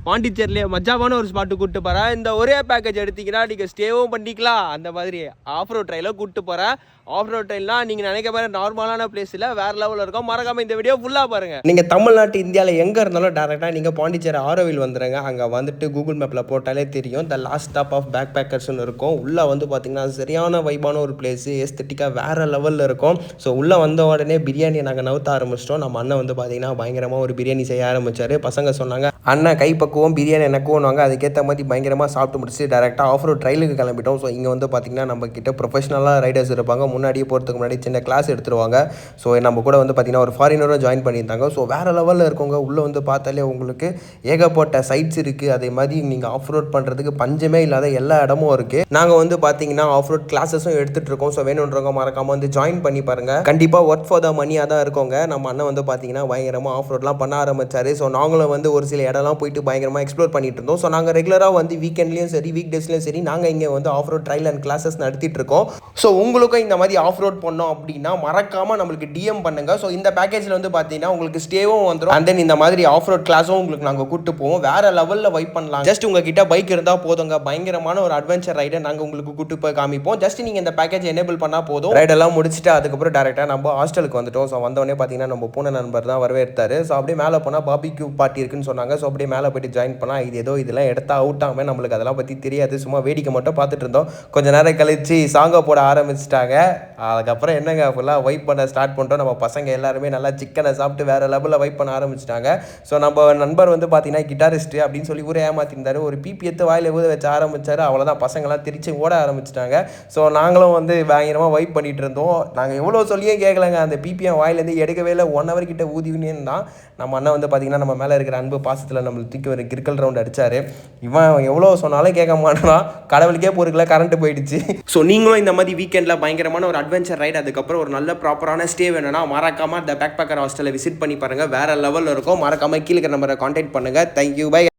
பாண்டிச்சேரியிலே மஜாவான ஒரு ஸ்பாட்டு கூப்பிட்டு போகிறேன். இந்த ஒரே பேக்கேஜ் எடுத்தீங்கன்னா நீங்கள் ஸ்டேவும் பண்ணிக்கலாம். அந்த மாதிரி ஆஃப் ரோட் ட்ரையில் கூப்பிட்டு போகிறேன். ஆஃப் ரோட் ட்ரெயின்லாம் நீங்கள் நினைக்க பாரு நார்மலான பிளேஸில் வேறு லெவலில் இருக்கும். மறக்காமல் இந்த வீடியோ ஃபுல்லாக பாருங்கள். நீங்கள் தமிழ்நாட்டு இந்தியாவில் எங்கே இருந்தாலும் டேரெக்டாக நீங்கள் பாண்டிச்சேரி ஆரோவில் வந்துடுங்க. அங்கே வந்துட்டு கூகுள் மேப்பில் போட்டாலே தெரியும். The last stop of back பேக்கர்ஸ்னு இருக்கும். உள்ளே வந்து பார்த்தீங்கன்னா சரியான வைபான ஒரு பிளேஸு, எஸ்தட்டிக்காக வேறு லெவலில் இருக்கும். ஸோ உள்ளே வந்த உடனே பிரியாணியை நாங்கள் நவுத்த ஆரம்பிச்சிட்டோம். நம்ம அண்ணன் வந்து பார்த்தீங்கன்னா பயங்கரமாக ஒரு பிரியாணி செய்ய ஆரம்பித்தார். பசங்க சொன்னாங்க அண்ணன் கைப்பக்குவோம் பிரியாணி எனக்கும் வாங்க. அதுக்கேற்ற மாதிரி பயங்கரமாக சாப்பிட்டு முடிச்சு டேரெக்டாக ஆஃப் ரோட் ட்ரைலுக்கு கிளம்பிட்டோம். ஸோ இங்கே வந்து பார்த்திங்கன்னா நம்ம கிட்ட ப்ரொஃபஷனலாக ரைடர்ஸ் இருப்பாங்க. முன்னாடியே போகிறதுக்கு முன்னாடி சின்ன கிளாஸ் எடுத்துருவாங்க. ஸோ நம்ம கூட வந்து பார்த்திங்கன்னா ஒரு ஃபாரினரும் ஜாயின் பண்ணியிருந்தாங்க. ஸோ வேறு லெவலில் இருக்கவங்க உள்ளே வந்து பார்த்தாலே உங்களுக்கு ஏகப்பட்ட சைட்ஸ் இருக்குது. அதே மாதிரி நீங்கள் ஆஃப் ரோட் பண்ணுறதுக்கு பஞ்சமே இல்லாத எல்லா இடமும் இருக்குது. நாங்கள் வந்து பார்த்திங்கன்னா ஆஃப் ரோட் கிளாஸஸும் எடுத்துகிட்டு இருக்கோம். ஸோ வேணுன்றவங்க மறக்காமல் வந்து ஜாயின் பண்ணி பாருங்கள். கண்டிப்பாக ஒர்க் ஃபார் த மணியாக தான் இருக்கோங்க. நம்ம அண்ணன் வந்து பார்த்திங்கன்னா பயங்கரமாக ஆஃப் ரோட்லாம் பண்ண ஆரம்பித்தார். ஸோ நாங்களும் வந்து ஒரு சில இடம்லாம் போயிட்டு பயங்கரமாக எக்ஸ்ப்ளோர் பண்ணிட்டு இருந்தோம். ஸோ நாங்கள் ரெகுலராக வந்து வீக்கெண்ட்லேயும் சரி வீக் டேஸ்லையும் சரி நாங்கள் இங்கே வந்து off road trial and classes நடத்திட்டு இருக்கோம். ஸோ உங்களுக்கும் இந்த மாதிரி ஆஃப் ரோட் பண்ணோம் அப்படின்னா மறக்காமல் நம்மளுக்கு டிஎம் பண்ணுங்கள். ஸோ இந்த பேக்கேஜில் வந்து பார்த்தீங்கன்னா உங்களுக்கு ஸ்டேவும் வந்துடும். அண்ட் தென் இந்த மாதிரி ஆஃப் ரோட் கிளாஸும் உங்களுக்கு நாங்கள் கூப்பிட்டு போவோம். வேறு லெவலில் வைப் பண்ணலாம். ஜஸ்ட் உங்ககிட்ட பைக் இருந்தால் போதுங்க. பயங்கரமான ஒரு அட்வென்ச்சர் ரைடை நாங்கள் உங்களுக்கு கூப்பிட்டு போய் காமிப்போம். ஜஸ்ட் நீங்கள் இந்த பேக்கேஜ் எனேபிள் பண்ணால் போதும். ரைடெல்லாம் முடிச்சுட்டு அதுக்கப்புறம் டேரெக்டாக நம்ம ஹாஸ்டலுக்கு வந்துட்டோம். ஸோ வந்தோடனே பார்த்தீங்கன்னா நம்ம பூனை நண்பர் தான் வரவேற்றாரு. ஸோ அப்படியே மேலே போனால் பாபிக்யூ பார்ட்டி இருக்குன்னு சொன்னாங்க. ஸோ அப்படியே மேலே போய்ட்டு ஜாயின் பண்ணால் இது ஏதோ இதெல்லாம் எடுத்தா அவுட் ஆகாமல் நம்மளுக்கு அதெல்லாம் பற்றி தெரியாது. சும்மா வேடிக்கை மட்டும் பார்த்துட்டு இருந்தோம். கொஞ்சம் நேரம் கழிச்சு சாங்கை போட ஆரம்பிச்சிட்டாங்க. அதுக்கப்புறம் என்னங்க ஃபுல்லாக வைப் பண்ண ஸ்டார்ட் பண்ணிட்டோம். நம்ம பசங்க எல்லாருமே நல்லா சிக்கனை சாப்பிட்டு வேறு லெவலில் வைப் பண்ண ஆரம்பிச்சிட்டாங்க. ஸோ நம்ம நண்பர் வந்து பார்த்தீங்கன்னா கிட்டாரிஸ்ட்டு அப்படின்னு சொல்லி ஊரே ஏமாற்றிருந்தார். ஒரு பிபி எடுத்து வாயில் ஊத வச்சு ஆரம்பித்தார். அவ்வளோதான் பசங்களாம் திரிச்சு ஓட ஆரம்பிச்சிட்டாங்க. ஸோ நாங்களும் வந்து பயங்கரமாக வைப் பண்ணிகிட்டு இருந்தோம். நாங்கள் எவ்வளோ சொல்லியும் கேட்கலங்க. அந்த பிபிஎம் வாயிலேருந்து எடுக்கவே இல்லை. 1 hour கிட்ட ஊதிவினேன்னு தான் நம்ம அண்ணன் வந்து பார்த்திங்கன்னா நம்ம மேலே இருக்கிற அன்பு பாசத்தில் நம்மளுக்கு தூக்கி ஒரு கிரிக்கல் ரவுண்ட் அடித்தார். இவன் எவ்வளோ சொன்னாலும் கேட்க மாட்டான். கடவுளுக்கே பொறுக்கல, கரண்ட் போயிடுச்சு. ஸோ நீங்களும் இந்த மாதிரி வீக்கெண்டில் பயங்கரமான ஒரு அட்வென்ச்சர் ரைட் அதுக்கப்புறம் ஒரு நல்ல ப்ராப்பரான ஸ்டே வேணும்னா மறக்காமல் இந்த பேக் பேக்கர் ஹாஸ்டலில் விசிட் பண்ணி பாருங்கள். வேறு லெவலில் இருக்கும். மறக்காமல் கீழே நம்பரை கான்டாக்ட் பண்ணுங்கள். Thank you, by.